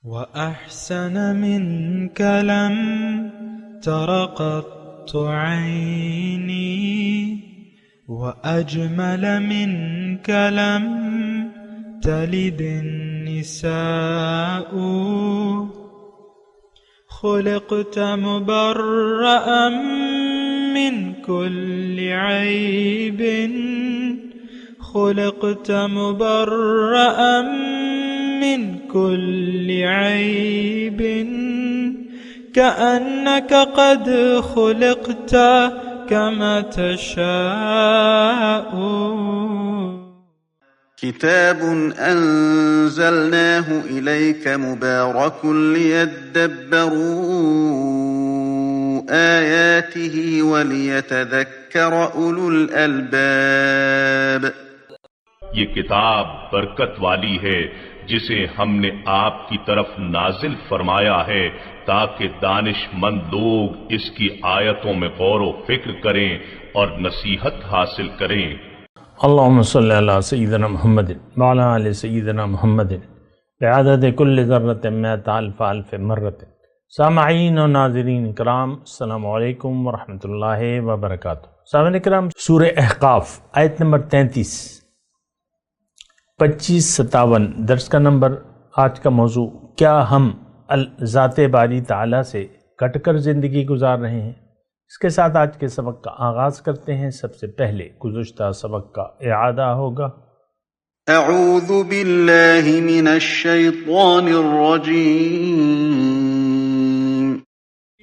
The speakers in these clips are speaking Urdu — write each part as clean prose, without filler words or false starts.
وأحسن منك لم تر قط عيني وأجمل منك لم تلد النساء خلقت مبرأ من كل عيب خلقت مبرأ من كل عيب كأنك قد خلقت كما تشاء. كتاب أنزلناه إليك مبارك ليدبروا آياته وليتذكر أولو الألباب. یہ کتاب برکت والی ہے جسے ہم نے آپ کی طرف نازل فرمایا ہے تاکہ دانش مند لوگ اس کی آیتوں میں غور و فکر کریں اور نصیحت حاصل کریں. اللہم صلی علی سیدنا محمد وعلی آل سیدنا محمد بعدد کل ذرۃ مئۃ الف الف مرۃ. سامعین و ناظرین اکرام، السلام علیکم ورحمۃ اللہ وبرکاتہ. سامعین اکرام، سورہ احقاف آیت نمبر 33، 25-57 درس کا نمبر. آج کا موضوع، کیا ہم ذات باری تعالیٰ سے کٹ کر زندگی گزار رہے ہیں؟ اس کے ساتھ آج کے سبق کا آغاز کرتے ہیں. سب سے پہلے گزشتہ سبق کا اعادہ ہوگا. اعوذ باللہ من الشیطان الرجیم.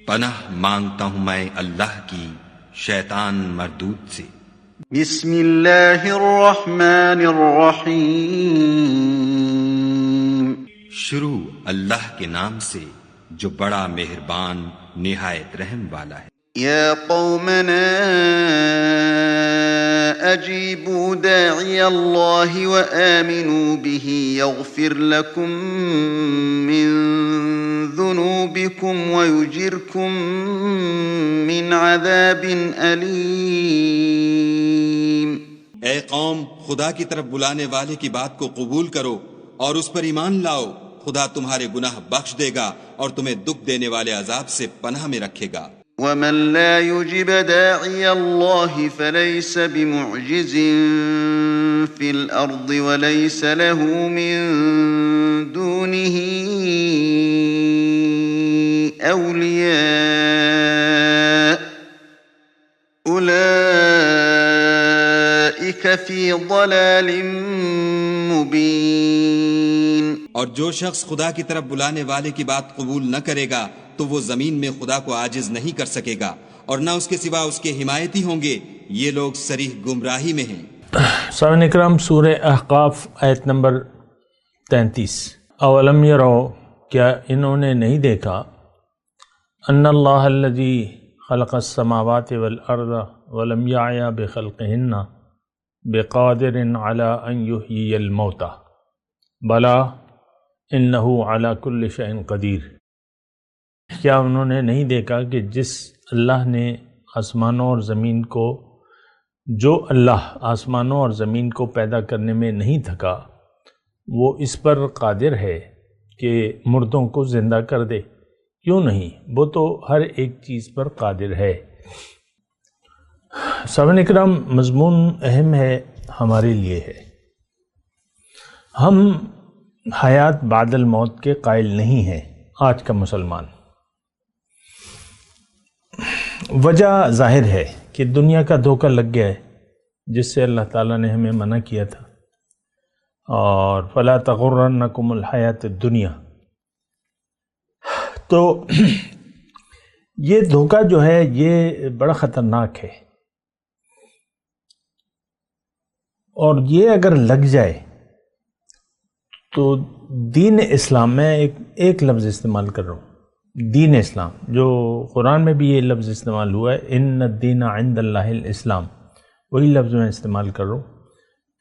پناہ مانگتا ہوں میں اللہ کی شیطان مردود سے. بسم اللہ الرحمن الرحیم. شروع اللہ کے نام سے جو بڑا مہربان نہایت رحم والا ہے. یا قومنا اجیبوا داعی اللہ وآمنوا به یغفر لکم من ذنوبکم ویجرکم من عذاب علیم. اے قوم، خدا کی طرف بلانے والے کی بات کو قبول کرو اور اس پر ایمان لاؤ. خدا تمہارے گناہ بخش دے گا اور تمہیں دکھ دینے والے عذاب سے پناہ میں رکھے گا. ومن لا يجب داعي الله فليس بمعجز في الأرض وليس له من دونه أولياء أولئك في ضلال مبين. اور جو شخص خدا کی طرف بلانے والے کی بات قبول نہ کرے گا تو وہ زمین میں خدا کو عاجز نہیں کر سکے گا اور نہ اس کے سوا اس کے حمایتی ہوں گے. یہ لوگ صریح گمراہی میں ہیں. سامعین اکرام، سورہ احقاف آیت نمبر 33. اولم یرو، کیا انہوں نے نہیں دیکھا، ان اللہ الذی خلق السماوات والارض ولم یعی بخلقہن بقادر علی ان یحیی الموتى بلا انہ علی کل شیء قدیر. کیا انہوں نے نہیں دیکھا کہ جس اللہ نے آسمانوں اور زمین کو، جو اللہ آسمانوں اور زمین کو پیدا کرنے میں نہیں تھکا، وہ اس پر قادر ہے کہ مردوں کو زندہ کر دے؟ کیوں نہیں، وہ تو ہر ایک چیز پر قادر ہے. سامعین اکرام، مضمون اہم ہے، ہمارے لیے ہے. ہم حیات بعد الموت کے قائل نہیں ہیں آج کا مسلمان. وجہ ظاہر ہے کہ دنیا کا دھوکہ لگ گیا ہے، جس سے اللہ تعالیٰ نے ہمیں منع کیا تھا. اور فلا تغرنکم الحیات الدنیا. تو یہ دھوکہ جو ہے یہ بڑا خطرناک ہے، اور یہ اگر لگ جائے تو دین اسلام، میں ایک لفظ استعمال کر رہا ہوں، دین اسلام، جو قرآن میں بھی یہ لفظ استعمال ہوا ہے، ان الدین عند اللہ الاسلام، وہی لفظ میں استعمال کر رہا ہوں.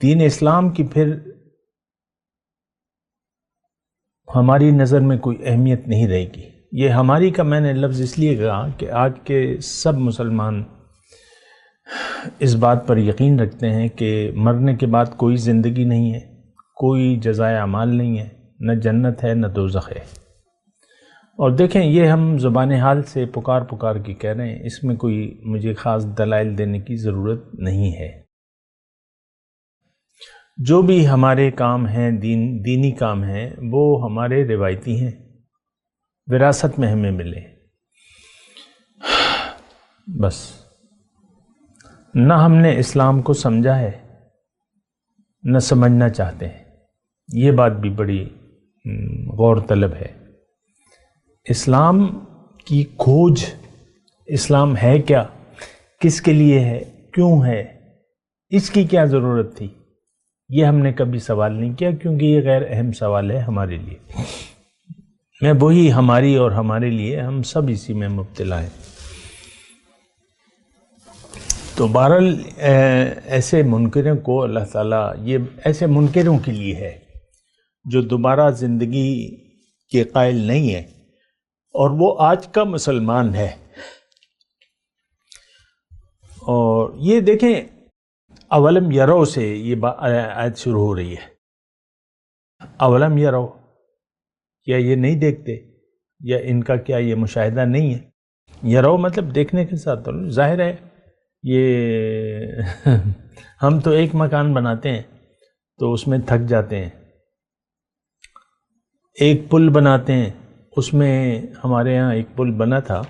دین اسلام کی پھر ہماری نظر میں کوئی اہمیت نہیں رہے گی. یہ ہماری کا میں نے لفظ اس لیے کہا کہ آج کے سب مسلمان اس بات پر یقین رکھتے ہیں کہ مرنے کے بعد کوئی زندگی نہیں ہے، کوئی جزائے اعمال نہیں ہے، نہ جنت ہے نہ دوزخ ہے. اور دیکھیں یہ ہم زبان حال سے پکار پکار کے کہہ رہے ہیں، اس میں کوئی مجھے خاص دلائل دینے کی ضرورت نہیں ہے۔ جو بھی ہمارے کام ہیں دینی کام ہیں وہ ہمارے روایتی ہیں، وراثت میں ہمیں ملے، بس۔ نہ ہم نے اسلام کو سمجھا ہے نہ سمجھنا چاہتے ہیں، یہ بات بھی بڑی غور طلب ہے۔ اسلام کی کھوج، اسلام ہے کیا، کس کے لیے ہے، کیوں ہے، اس کی کیا ضرورت تھی، یہ ہم نے کبھی سوال نہیں کیا، کیونکہ یہ غیر اہم سوال ہے ہمارے لیے۔ میں وہی ہماری اور ہمارے لیے، ہم سب اسی میں مبتلا ہیں۔ تو بہرحال ایسے منکروں کو اللہ تعالیٰ، یہ ایسے منکروں کے لیے ہے جو دوبارہ زندگی کے قائل نہیں ہے اور وہ آج کا مسلمان ہے۔ اور یہ دیکھیں اولم یرو سے یہ آیت شروع ہو رہی ہے۔ اولم یرو، کیا یہ نہیں دیکھتے، یا ان کا کیا یہ مشاہدہ نہیں ہے؟ یرو مطلب دیکھنے کے ساتھ ظاہر ہے، یہ ہم تو ایک مکان بناتے ہیں تو اس میں تھک جاتے ہیں، ایک پل بناتے ہیں، اس میں ہمارے ہاں ایک پل بنا تھا،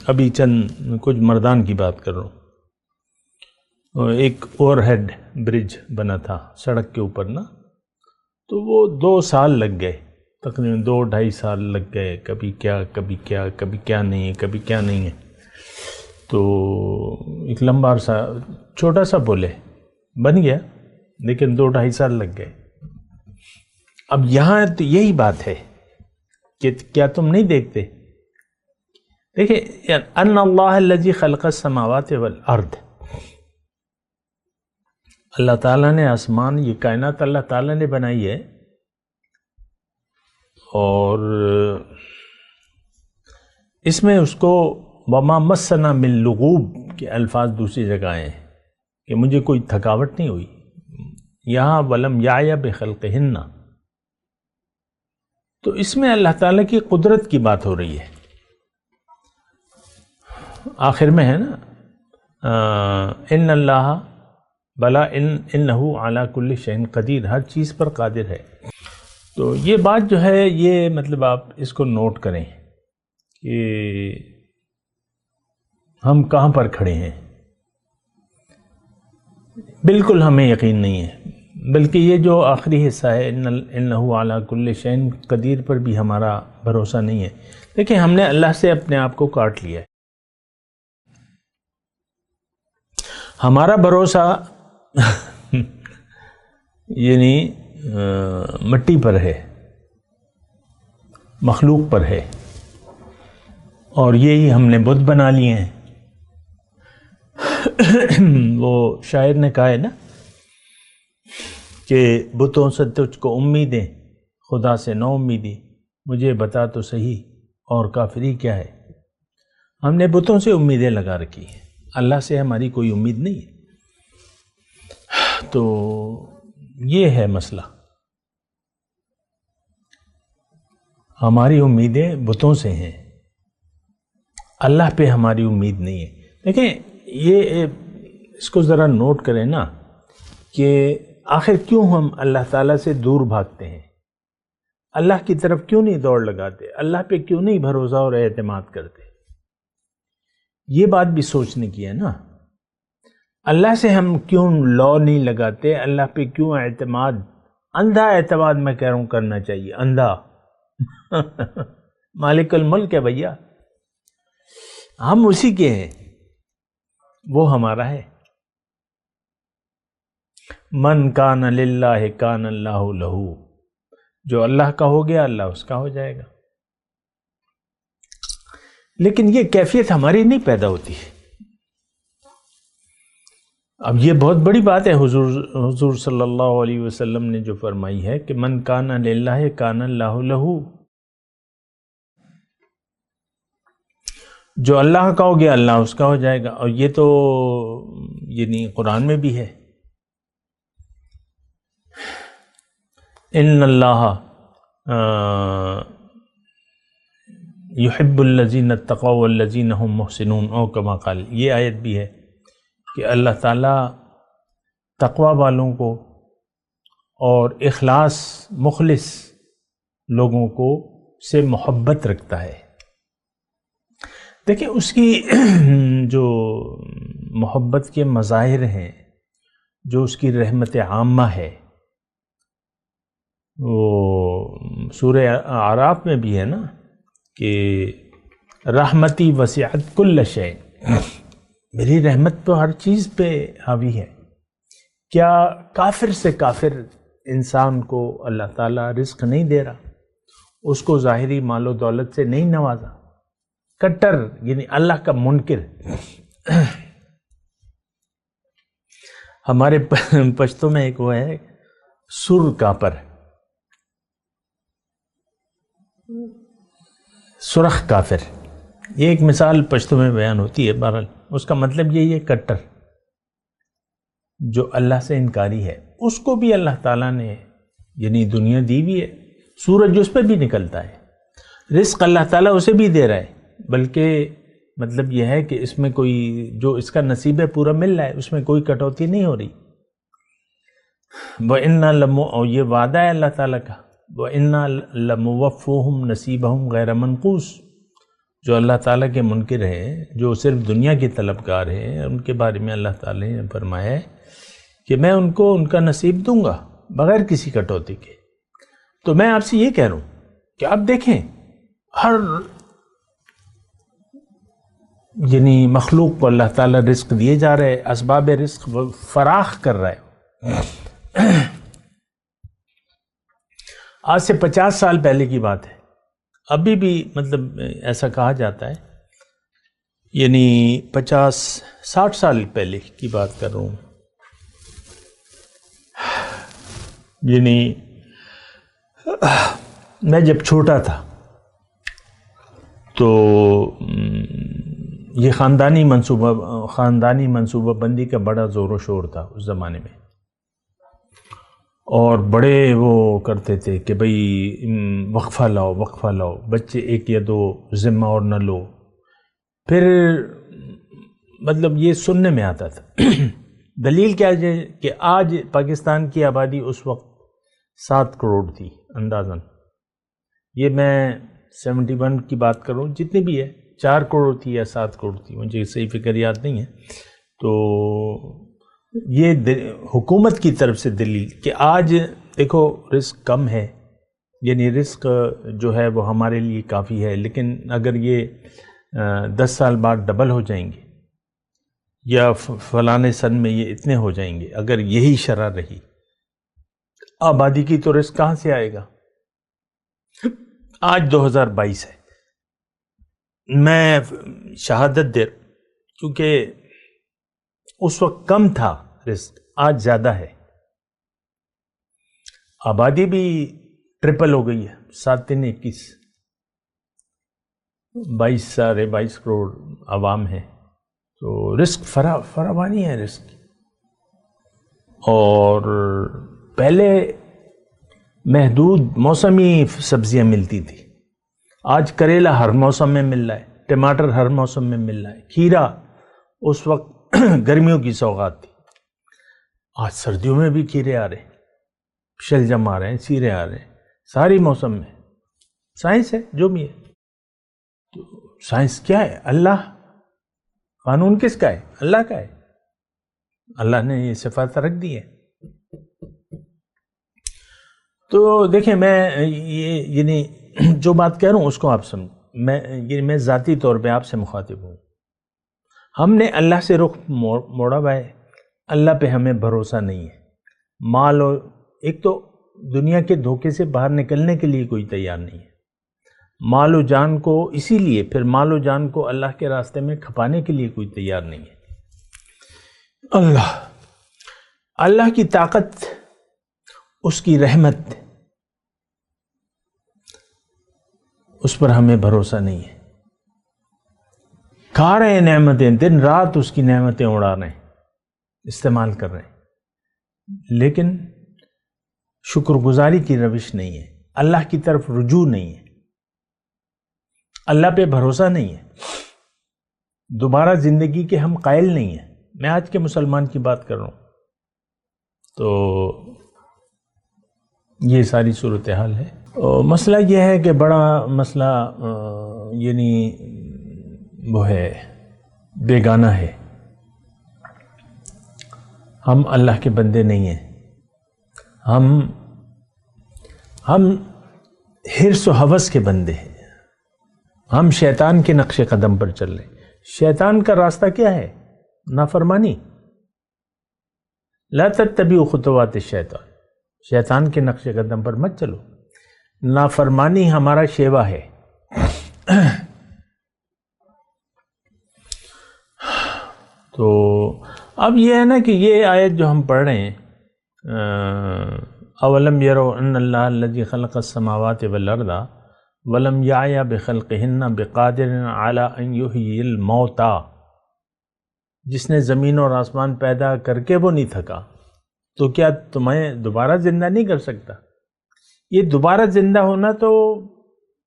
ابھی چند کچھ مردان کی بات کر رہا ہوں، ایک اوور ہیڈ برج بنا تھا سڑک کے اوپر نا، تو وہ 2 سال لگ گئے، تقریباً 2-2.5 سال لگ گئے، کبھی کیا کبھی کیا، کبھی کیا نہیں ہے، کبھی کیا نہیں ہے۔ تو ایک لمبا عرصہ، چھوٹا سا پل ہے، بن گیا، لیکن 2-2.5 سال لگ گئے۔ اب یہاں تو یہی بات ہے کہ کیا تم نہیں دیکھتے؟ دیکھیں، ان اللہ الذی خلق السماوات والارض، اللہ تعالیٰ نے آسمان، یہ کائنات اللہ تعالیٰ نے بنائی ہے، اور اس میں اس کو وما مسنا من لغوب کے الفاظ دوسری جگہ آئے ہیں کہ مجھے کوئی تھکاوٹ نہیں ہوئی۔ یہاں ولم یعی بخلقہن، تو اس میں اللہ تعالیٰ کی قدرت کی بات ہو رہی ہے۔ آخر میں ہے نا، ان اللہ بلا انہ علی کل شیء قدیر، ہر چیز پر قادر ہے۔ تو یہ بات جو ہے، یہ مطلب آپ اس کو نوٹ کریں کہ ہم کہاں پر کھڑے ہیں۔ بالکل ہمیں یقین نہیں ہے، بلکہ یہ جو آخری حصہ ہے انہ علی کل شیء قدیر پر بھی ہمارا بھروسہ نہیں ہے۔ دیکھیں، ہم نے اللہ سے اپنے آپ کو کاٹ لیا ہے۔ ہمارا بھروسہ یعنی مٹی پر ہے، مخلوق پر ہے، اور یہی ہم نے بت بنا لیے ہیں۔ وہ شاعر نے کہا ہے نا کہ بتوں سے تجھ کو امیدیں، خدا سے نو امیدی، مجھے بتا تو صحیح اور کافری کیا ہے۔ ہم نے بتوں سے امیدیں لگا رکھی ہیں، اللہ سے ہماری کوئی امید نہیں ہے۔ تو یہ ہے مسئلہ، ہماری امیدیں بتوں سے ہیں، اللہ پہ ہماری امید نہیں ہے۔ دیکھیں، یہ اس کو ذرا نوٹ کریں نا کہ آخر کیوں ہم اللہ تعالیٰ سے دور بھاگتے ہیں، اللہ کی طرف کیوں نہیں دوڑ لگاتے، اللہ پہ کیوں نہیں بھروسہ اور اعتماد کرتے۔ یہ بات بھی سوچنے کی ہے نا، اللہ سے ہم کیوں لو نہیں لگاتے، اللہ پہ کیوں اعتماد، اندھا اعتماد میں کہہ رہا ہوں کرنا چاہیے، اندھا۔ مالک الملک ہے بھیا، ہم اسی کے ہیں، وہ ہمارا ہے۔ من کان للہ کان اللہ لہو، جو اللہ کا ہو گیا اللہ اس کا ہو جائے گا۔ لیکن یہ کیفیت ہماری نہیں پیدا ہوتی۔ اب یہ بہت بڑی بات ہے، حضور صلی اللہ علیہ وسلم نے جو فرمائی ہے کہ من کان للہ کان اللہ لہو، جو اللہ کا ہو گیا اللہ اس کا ہو جائے گا۔ اور یہ تو یعنی قرآن میں بھی ہے، ان اللہ یحب الذین اتقوا والذین هم محسنون او کما قال. یہ آیت بھی ہے کہ اللہ تعالیٰ تقوی والوں کو اور اخلاص مخلص لوگوں کو سے محبت رکھتا ہے. دیکھیں اس کی جو محبت کے مظاہر ہیں، جو اس کی رحمت عامہ ہے، وہ سورہ اعراف میں بھی ہے نا کہ رحمتی وسعت کل شیء، میری رحمت تو ہر چیز پہ حاوی ہے. کیا کافر سے کافر انسان کو اللہ تعالیٰ رزق نہیں دے رہا؟ اس کو ظاہری مال و دولت سے نہیں نوازا؟ کٹر یعنی اللہ کا منکر. ہمارے پشتوں میں ایک وہ ہے سر کافر، سرخ کافر. یہ ایک مثال پشتوں میں بیان ہوتی ہے. بہرحال اس کا مطلب یہی ہے کٹر، جو اللہ سے انکاری ہے. اس کو بھی اللہ تعالیٰ نے یعنی دنیا دی بھی ہے، سورج اس پہ بھی نکلتا ہے، رزق اللہ تعالیٰ اسے بھی دے رہا ہے، بلکہ مطلب یہ ہے کہ اس میں کوئی جو اس کا نصیب ہے پورا مل رہا ہے، اس میں کوئی کٹوتی نہیں ہو رہی. وَإِنَّا اور یہ وعدہ ہے اللہ تعالیٰ کا، وَإِنَّا لَمُوَفُّوهُمْ نَصِيبَهُمْ غَيْرَ مَنْقُوص. جو اللہ تعالیٰ کے منکر ہیں، جو صرف دنیا کے طلبگار ہیں، ان کے بارے میں اللہ تعالیٰ نے فرمایا ہے کہ میں ان کو ان کا نصیب دوں گا بغیر کسی کٹوتی کے. تو میں آپ سے یہ کہہ رہا ہوں کہ آپ دیکھیں ہر یعنی مخلوق کو اللہ تعالیٰ رزق دیے جا رہے، اسباب رزق فراخ کر رہا ہے. آج سے 50 سال پہلے کی بات ہے، ابھی بھی مطلب ایسا کہا جاتا ہے، یعنی 50-60 سال پہلے کی بات کر رہا ہوں. یعنی میں جب چھوٹا تھا تو یہ خاندانی منصوبہ بندی کا بڑا زور و شور تھا اس زمانے میں، اور بڑے وہ کرتے تھے کہ بھئی وقفہ لاؤ، بچے 1 یا 2 ذمہ اور نہ لو. پھر مطلب یہ سننے میں آتا تھا. دلیل کیا ہے کہ آج پاکستان کی آبادی اس وقت 7 کروڑ تھی اندازاً. یہ میں 71 کی بات کروں، جتنی بھی ہے 4 کروڑ تھی یا 7 کروڑ تھی، مجھے صحیح فکر یاد نہیں ہے. تو یہ حکومت کی طرف سے دلیل کہ آج دیکھو رزق کم ہے، یعنی رزق جو ہے وہ ہمارے لیے کافی ہے، لیکن اگر یہ 10 سال بعد ڈبل ہو جائیں گے یا فلانے سن میں یہ اتنے ہو جائیں گے، اگر یہی شرح رہی آبادی کی تو رزق کہاں سے آئے گا؟ آج 2022 ہے، میں شہادت دے کیونکہ اس وقت کم تھا رزق، آج زیادہ ہے. آبادی بھی ٹرپل ہو گئی ہے، 7-3-21 22 کروڑ عوام ہے. تو رزق فراوانی ہے رزق. اور پہلے محدود موسمی سبزیاں ملتی تھی، آج کریلا ہر موسم میں مل رہا ہے، ٹماٹر ہر موسم میں مل رہا ہے، کھیرا اس وقت گرمیوں کی سوغات تھی، آج سردیوں میں بھی کھیرے آ رہے ہیں، شلجم آ رہے ہیں، سیرے آ رہے ہیں، ساری موسم میں. سائنس ہے جو بھی ہے. تو سائنس کیا ہے؟ اللہ. قانون کس کا ہے؟ اللہ کا ہے. اللہ نے یہ صفات رکھ دی ہے. تو دیکھیں میں یہ یعنی جو بات کہہ رہا ہوں اس کو آپ سمجھ، میں ذاتی طور پہ آپ سے مخاطب ہوں. ہم نے اللہ سے رخ موڑا ہوا ہے، اللہ پہ ہمیں بھروسہ نہیں ہے. مال اور ایک تو دنیا کے دھوکے سے باہر نکلنے کے لیے کوئی تیار نہیں ہے. مال و جان کو اسی لیے پھر مال و جان کو اللہ کے راستے میں کھپانے کے لیے کوئی تیار نہیں ہے. اللہ کی طاقت، اس کی رحمت، اس پر ہمیں بھروسہ نہیں ہے. کھا رہے ہیں نعمتیں، دن رات اس کی نعمتیں اڑا رہے ہیں، استعمال کر رہے ہیں، لیکن شکر گزاری کی روش نہیں ہے، اللہ کی طرف رجوع نہیں ہے. اللہ پہ بھروسہ نہیں ہے، دوبارہ زندگی کے ہم قائل نہیں ہیں. میں آج کے مسلمان کی بات کر رہا ہوں. تو یہ ساری صورتحال ہے. مسئلہ یہ ہے کہ بڑا مسئلہ یعنی وہ ہے بیگانہ ہے. ہم اللہ کے بندے نہیں ہیں. ہم حرص و ہوس کے بندے ہیں. ہم شیطان کے نقش قدم پر چل رہے ہیں. شیطان کا راستہ کیا ہے؟ نافرمانی. لا تتبعوا خطوات الشیطان، شیطان کے نقش قدم پر مت چلو. نافرمانی ہمارا شیوا ہے. تو اب یہ ہے نا کہ یہ آیت جو ہم پڑھ رہے ہیں، اولم یروا ان اللہ الذی خلق السماوات والارض ولم یعی بخلقہن بقادر علی ان یحیی الموتى، جس نے زمین اور آسمان پیدا کر کے وہ نہیں تھکا تو کیا تمہیں دوبارہ زندہ نہیں کر سکتا؟ یہ دوبارہ زندہ ہونا تو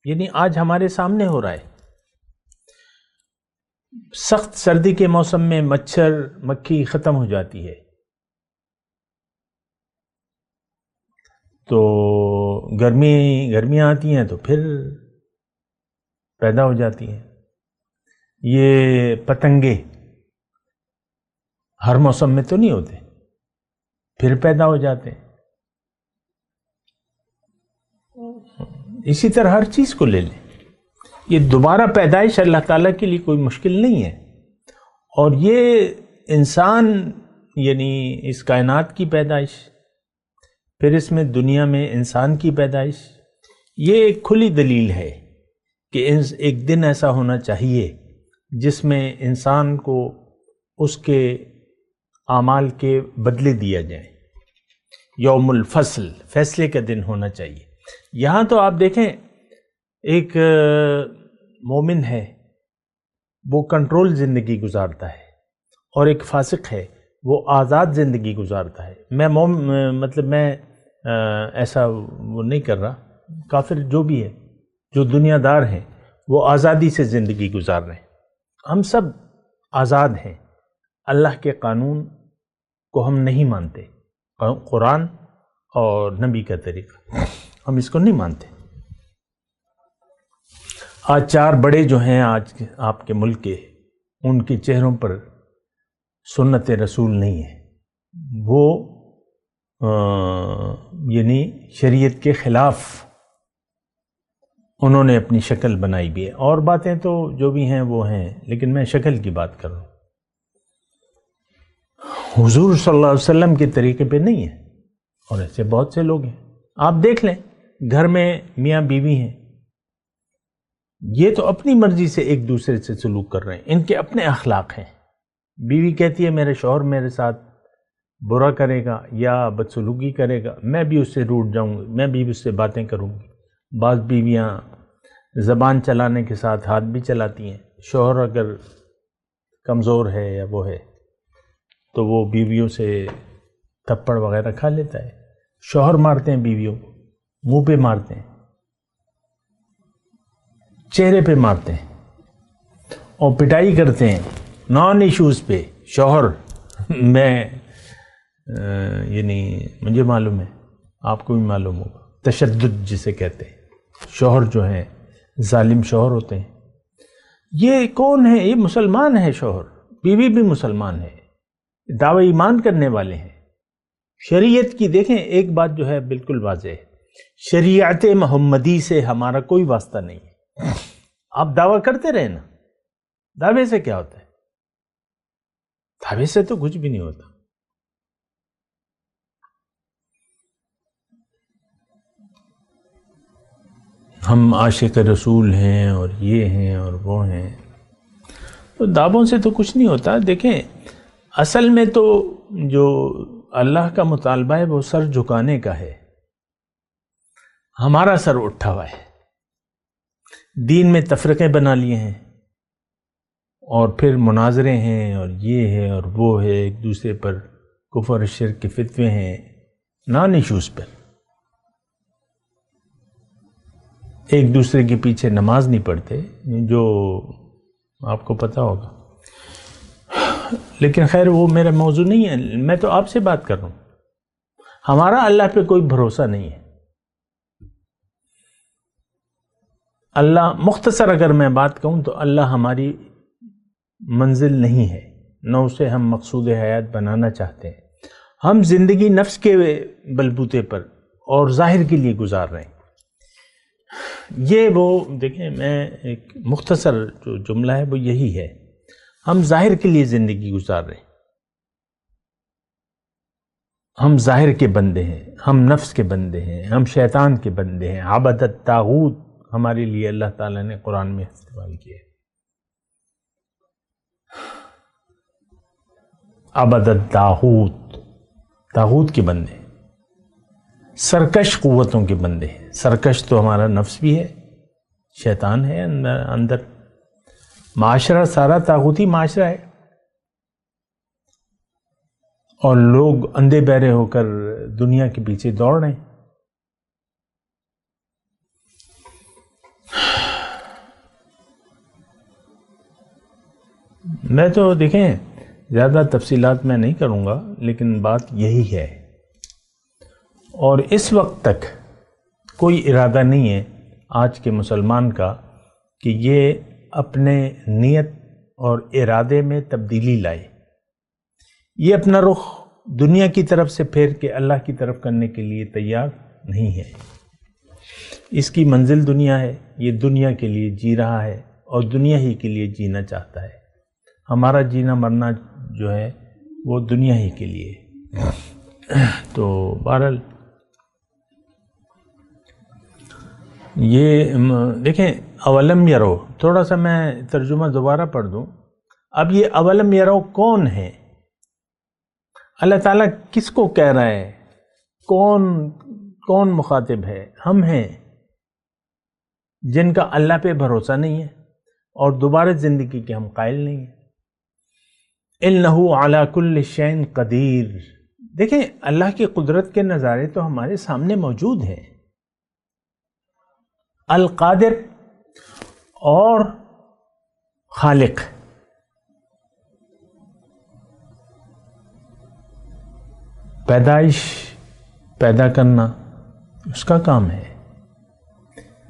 یعنی آج ہمارے سامنے ہو رہا ہے. سخت سردی کے موسم میں مچھر مکھی ختم ہو جاتی ہے تو گرمیاں آتی ہیں تو پھر پیدا ہو جاتی ہیں. یہ پتنگے ہر موسم میں تو نہیں ہوتے، پھر پیدا ہو جاتے ہیں. اسی طرح ہر چیز کو لے لیں، یہ دوبارہ پیدائش اللہ تعالیٰ کے لیے کوئی مشکل نہیں ہے. اور یہ انسان یعنی اس کائنات کی پیدائش، پھر اس میں دنیا میں انسان کی پیدائش، یہ ایک کھلی دلیل ہے کہ ایک دن ایسا ہونا چاہیے جس میں انسان کو اس کے اعمال کے بدلے دیا جائے. یوم الفصل، فیصلے کا دن ہونا چاہیے. یہاں تو آپ دیکھیں ایک مومن ہے وہ کنٹرول زندگی گزارتا ہے، اور ایک فاسق ہے وہ آزاد زندگی گزارتا ہے. میں ایسا وہ نہیں کر رہا. کافر جو بھی ہے، جو دنیا دار ہیں، وہ آزادی سے زندگی گزار رہے ہیں. ہم سب آزاد ہیں. اللہ کے قانون کو ہم نہیں مانتے، قرآن اور نبی کا طریقہ ہم اس کو نہیں مانتے. آج 4 بڑے جو ہیں آج آپ کے ملک کے، ان کے چہروں پر سنت رسول نہیں ہے. وہ یعنی شریعت کے خلاف انہوں نے اپنی شکل بنائی بھی ہے. اور باتیں تو جو بھی ہیں وہ ہیں، لیکن میں شکل کی بات کر رہا ہوں. حضور صلی اللہ علیہ وسلم کے طریقے پہ نہیں ہے. اور ایسے بہت سے لوگ ہیں، آپ دیکھ لیں گھر میں میاں بیوی ہیں، یہ تو اپنی مرضی سے ایک دوسرے سے سلوک کر رہے ہیں، ان کے اپنے اخلاق ہیں. بیوی کہتی ہے میرے شوہر میرے ساتھ برا کرے گا یا بدسلوکی کرے گا، میں بھی اس سے روٹھ جاؤں گی، میں بھی اس سے باتیں کروں گی. بعض بیویاں زبان چلانے کے ساتھ ہاتھ بھی چلاتی ہیں. شوہر اگر کمزور ہے یا وہ ہے تو وہ بیویوں سے تھپڑ وغیرہ کھا لیتا ہے. شوہر مارتے ہیں بیویوں کو، منہ پہ مارتے ہیں، چہرے پہ مارتے ہیں اور پٹائی کرتے ہیں نان ایشوز پہ. شوہر میں یعنی مجھے معلوم ہے، آپ کو بھی معلوم ہوگا، تشدد جسے کہتے ہیں. شوہر جو ہیں ظالم شوہر ہوتے ہیں. یہ کون ہے؟ یہ مسلمان ہے شوہر، بیوی بھی مسلمان ہے، دعوی ایمان کرنے والے ہیں. شریعت کی دیکھیں ایک بات جو ہے بالکل واضح ہے، شریعت محمدی سے ہمارا کوئی واسطہ نہیں ہے. آپ دعویٰ کرتے رہے نا، دعوے سے کیا ہوتا ہے؟ دعوے سے تو کچھ بھی نہیں ہوتا. ہم عاشق رسول ہیں اور یہ ہیں اور وہ ہیں، تو دعووں سے تو کچھ نہیں ہوتا. دیکھیں اصل میں تو جو اللہ کا مطالبہ ہے وہ سر جھکانے کا ہے. ہمارا سر اٹھا ہوا ہے، دین میں تفرقے بنا لیے ہیں اور پھر مناظرے ہیں اور یہ ہے اور وہ ہے، ایک دوسرے پر کفر شرک کے فتوے ہیں نان ایشوز پر. ایک دوسرے کے پیچھے نماز نہیں پڑھتے، جو آپ کو پتہ ہوگا، لیکن خیر وہ میرا موضوع نہیں ہے، میں تو آپ سے بات کر رہا ہوں۔ ہمارا اللہ پہ کوئی بھروسہ نہیں ہے۔ اللہ، مختصر اگر میں بات کہوں تو اللہ ہماری منزل نہیں ہے، نہ اسے ہم مقصود حیات بنانا چاہتے ہیں۔ ہم زندگی نفس کے بلبوتے پر اور ظاہر کے لیے گزار رہے ہیں۔ یہ وہ دیکھیں، میں ایک مختصر جو جملہ ہے وہ یہی ہے، ہم ظاہر کے لیے زندگی گزار رہے ہیں، ہم ظاہر کے بندے ہیں، ہم نفس کے بندے ہیں، ہم شیطان کے بندے ہیں۔ عبادت طاغوت ہمارے لیے اللہ تعالیٰ نے قرآن میں استعمال کیا ہے۔ عبادت طاغوت، طاغوت کے بندے ہیں، سرکش قوتوں کے بندے ہیں۔ سرکش تو ہمارا نفس بھی ہے، شیطان ہے اندر، معاشرہ سارا طاغوتی معاشرہ ہے، اور لوگ اندھے بہرے ہو کر دنیا کے پیچھے دوڑ رہے ہیں۔ میں تو دیکھیں زیادہ تفصیلات میں نہیں کروں گا، لیکن بات یہی ہے، اور اس وقت تک کوئی ارادہ نہیں ہے آج کے مسلمان کا کہ یہ اپنے نیت اور ارادے میں تبدیلی لائے، یہ اپنا رخ دنیا کی طرف سے پھیر کے اللہ کی طرف کرنے کے لیے تیار نہیں ہے۔ اس کی منزل دنیا ہے، یہ دنیا کے لیے جی رہا ہے اور دنیا ہی کے لیے جینا چاہتا ہے۔ ہمارا جینا مرنا جو ہے وہ دنیا ہی کے لیے۔ تو بہرحال یہ دیکھیں، اولم یرو، تھوڑا سا میں ترجمہ دوبارہ پڑھ دوں۔ اب یہ اولم یرو کون ہے؟ اللہ تعالیٰ کس کو کہہ رہا ہے؟ کون مخاطب ہے؟ ہم ہیں جن کا اللہ پہ بھروسہ نہیں ہے اور دوبارہ زندگی کے ہم قائل نہیں ہیں۔ اِنَّهُ عَلَى كُلِّ شَيْءٍ قَدِيرٌ، دیکھیں اللہ کی قدرت کے نظارے تو ہمارے سامنے موجود ہیں۔ القادر اور خالق، پیدائش، پیدا کرنا اس کا کام ہے۔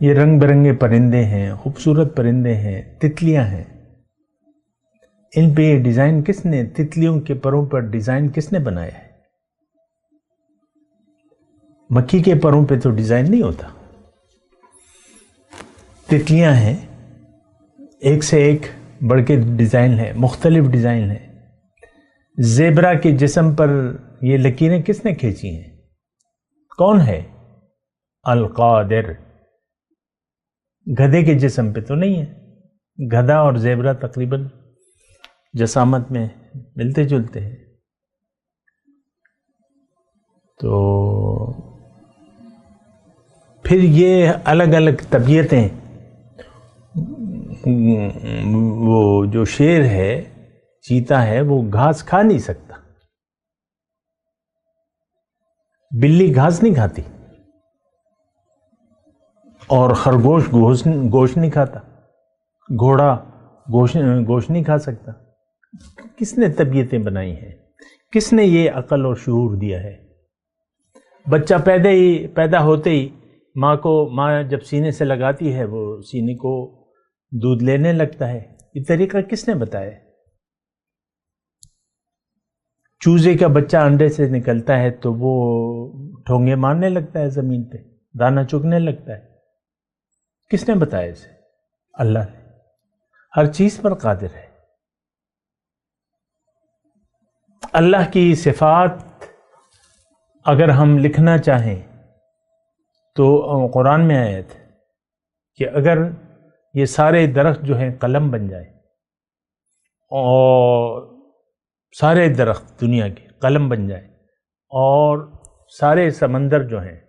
یہ رنگ برنگے پرندے ہیں، خوبصورت پرندے ہیں، تتلیاں ہیں، ان پہ یہ ڈیزائن کس نے، تتلیوں کے پروں پر ڈیزائن کس نے بنایا ہے؟ مکھی کے پروں پہ تو ڈیزائن نہیں ہوتا، تتلیاں ہیں، ایک سے ایک بڑھ کے ڈیزائن ہے، مختلف ڈیزائن ہے۔ زیبرا کے جسم پر یہ لکیریں کس نے کھینچی ہیں؟ کون ہے؟ القادر۔ گدھے کے جسم پہ تو نہیں ہے، گدھا اور زیبرا تقریباً جسامت میں ملتے جلتے ہیں۔ تو پھر یہ الگ الگ طبیعتیں، وہ جو شیر ہے، چیتا ہے، وہ گھاس کھا نہیں سکتا، بلی گھاس نہیں کھاتی، اور خرگوش گوشت نہیں کھاتا، گھوڑا گوشت نہیں کھا سکتا۔ کس نے طبیعتیں بنائی ہیں؟ کس نے یہ عقل اور شعور دیا ہے؟ بچہ پیدا ہوتے ہی ماں جب سینے سے لگاتی ہے، وہ سینے کو دودھ لینے لگتا ہے۔ یہ طریقہ کس نے بتایا؟ چوزے کا بچہ انڈے سے نکلتا ہے تو وہ ٹھونگے مارنے لگتا ہے، زمین پہ دانا چگنے لگتا ہے۔ کس نے بتایا اسے؟ اللہ نے۔ ہر چیز پر قادر ہے۔ اللہ کی صفات اگر ہم لکھنا چاہیں تو قرآن میں آیت ہے کہ اگر یہ سارے درخت جو ہیں قلم بن جائے، اور سارے درخت دنیا کے قلم بن جائے، اور سارے سمندر جو ہیں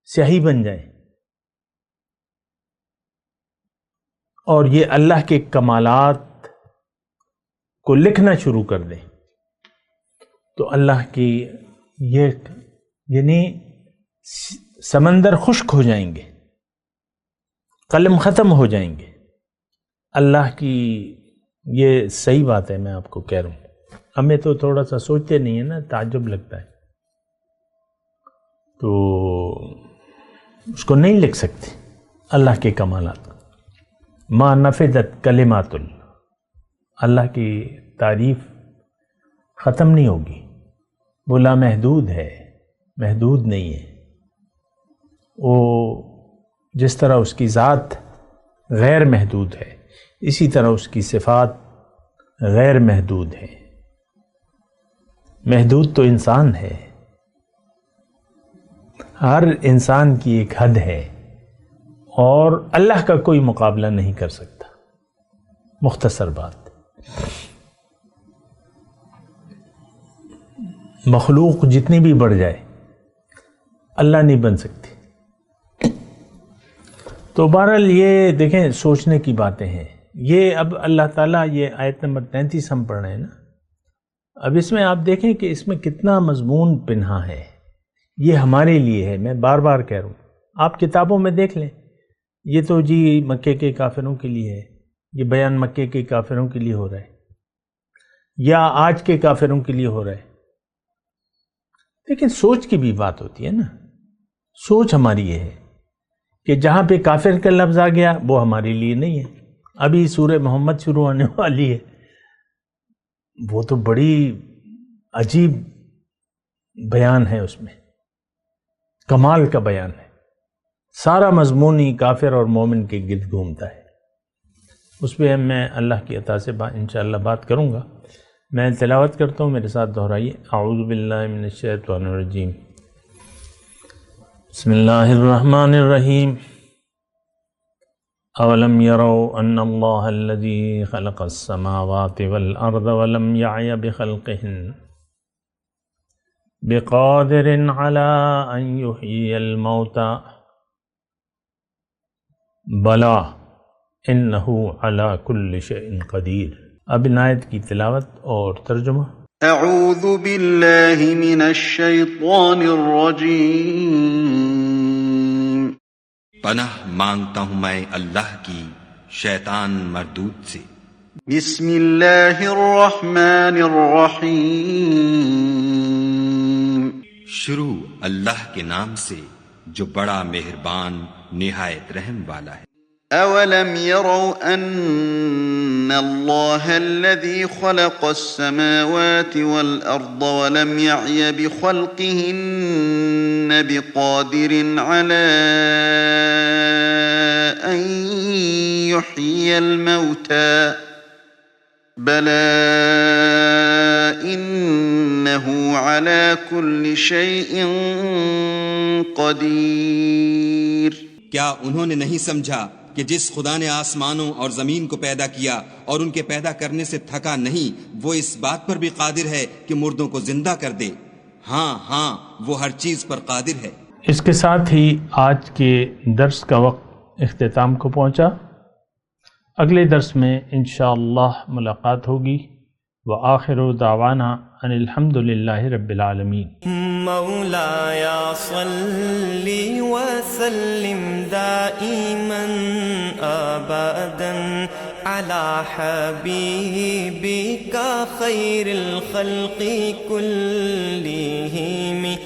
سیاہی بن جائیں، اور یہ اللہ کے کمالات کو لکھنا شروع کر دیں، تو اللہ کی یعنی سمندر خشک ہو جائیں گے، قلم ختم ہو جائیں گے. اللہ کی یہ صحیح بات ہے، میں آپ کو کہہ رہا ہوں. ہمیں تو تھوڑا سا سوچتے نہیں ہیں نا، تعجب لگتا ہے، تو اس کو نہیں لکھ سکتے اللہ کے کمالات. ما نفدت کلمات اللہ کی تعریف ختم نہیں ہوگی. وہ لامحدود ہے، محدود نہیں ہے. وہ جس طرح اس کی ذات غیر محدود ہے، اسی طرح اس کی صفات غیر محدود ہے. محدود تو انسان ہے، ہر انسان کی ایک حد ہے، اور اللہ کا کوئی مقابلہ نہیں کر سکتا. مختصر بات. مخلوق جتنی بھی بڑھ جائے اللہ نہیں بن سکتی. تو بہرحال یہ دیکھیں سوچنے کی باتیں ہیں. یہ اب اللہ تعالیٰ، یہ آیت نمبر 33 ہم پڑھ رہے ہیں نا، اب اس میں آپ دیکھیں کہ اس میں کتنا مضمون پنہا ہے. یہ ہمارے لیے ہے، میں بار بار کہہ رہا ہوں. آپ کتابوں میں دیکھ لیں، یہ تو جی مکے کے کافروں کے لیے ہے، یہ بیان مکے کے کافروں کے لیے ہو رہا ہے، یا آج کے کافروں کے لیے ہو رہا ہے. لیکن سوچ کی بھی بات ہوتی ہے نا. سوچ ہماری یہ ہے کہ جہاں پہ کافر کا لفظ آ گیا وہ ہمارے لیے نہیں ہے. ابھی سورہ محمد شروع ہونے والی ہے، وہ تو بڑی عجیب بیان ہے، اس میں کمال کا بیان ہے. سارا مضمون ہی کافر اور مومن کے گرد گھومتا ہے. اس پہ میں اللہ کی عطا سے انشاءاللہ بات کروں گا. میں تلاوت کرتا ہوں، میرے ساتھ دہرائیے. اعوذ باللہ من الشیطان الرجیم. بسم اللہ الرحمن الرحیم. اولم يروا ان اللہ الذی خلق السماوات والارض ولم يعی بخلقهن بقادر على ان يحیی الموتى بلا انہ علی کل شیء قدیر. اب ان آیت کی تلاوت اور ترجمہ. اعوذ باللہ من الشیطان الرجیم. پناہ مانگتا ہوں میں اللہ کی شیطان مردود سے. بسم اللہ الرحمن الرحیم. شروع اللہ کے نام سے جو بڑا مہربان نہایت رحم والا ہے. اولم يروا ان اللہ الذي خلق السماوات والارض ولم يعي بخلقهن بقادر على ان يحيي الموتى بلى انه على كل شيء قدیر. کیا انہوں نے نہیں سمجھا کہ جس خدا نے آسمانوں اور زمین کو پیدا کیا اور ان کے پیدا کرنے سے تھکا نہیں، وہ اس بات پر بھی قادر ہے کہ مردوں کو زندہ کر دے. ہاں وہ ہر چیز پر قادر ہے. اس کے ساتھ ہی آج کے درس کا وقت اختتام کو پہنچا. اگلے درس میں انشاءاللہ ملاقات ہوگی. وآخر دعوانا ان الحمد للہ رب العالمین. مولاي صل وسلم دائما ابدا على حبيبك خير الخلق كلهم.